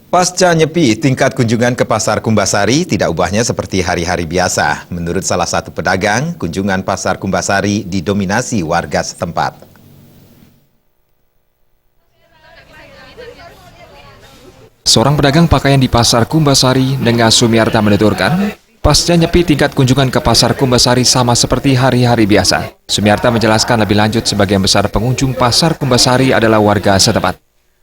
Pasca nyepi, tingkat kunjungan ke Pasar Kumbasari tidak ubahnya seperti hari-hari biasa. Menurut salah satu pedagang, kunjungan Pasar Kumbasari didominasi warga setempat. Seorang pedagang pakaian di Pasar Kumbasari, Nenga Sumiarta menuturkan, pasca nyepi tingkat kunjungan ke Pasar Kumbasari sama seperti hari-hari biasa. Sumiarta menjelaskan lebih lanjut sebagian besar pengunjung Pasar Kumbasari adalah warga setempat.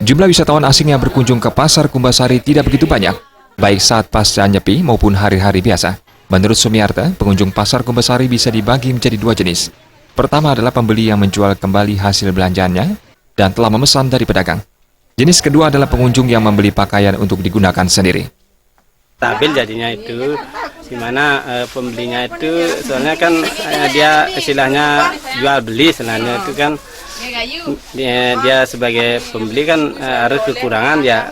Jumlah wisatawan asing yang berkunjung ke Pasar Kumbasari tidak begitu banyak, baik saat pasca nyepi maupun hari-hari biasa. Menurut Sumiarta, pengunjung Pasar Kumbasari bisa dibagi menjadi dua jenis. Pertama adalah pembeli yang menjual kembali hasil belanjanya dan telah memesan dari pedagang. Jenis kedua adalah pengunjung yang membeli pakaian untuk digunakan sendiri. Stabil jadinya itu, di mana pembelinya itu soalnya kan dia istilahnya jual beli sebenarnya itu kan dia sebagai pembeli kan harus kekurangan ya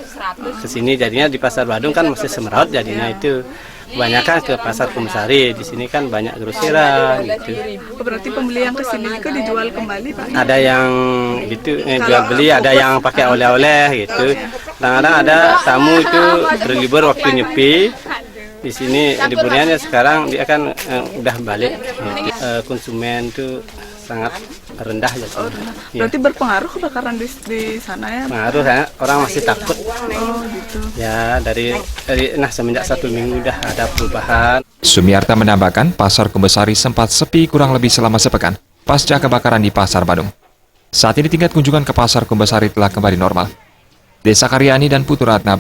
kesini jadinya di Pasar Badung kan masih semeraut jadinya itu kebanyakan ke Pasar Kumbasari. Di sini kan banyak groseran gitu. Berarti pembeli yang kesini itu dijual kembali Pak? Ada yang gitu jual beli, ada yang pakai oleh-oleh gitu. Kadang-kadang ada tamu itu berlibur waktu nyepi. Di sini liburnya sekarang dia kan udah balik. Konsumen itu sangat rendah ya. Berarti berpengaruh kebakaran di sana ya? Pengaruh ya, orang masih takut. Oh gitu. Ya dari semenjak 1 minggu udah ada perubahan. Sumiarta menambahkan, Pasar Kumbasari sempat sepi kurang lebih selama sepekan pasca kebakaran di Pasar Badung. Saat ini tingkat kunjungan ke Pasar Kumbasari telah kembali normal. Desa Karyani dan Putu Ratna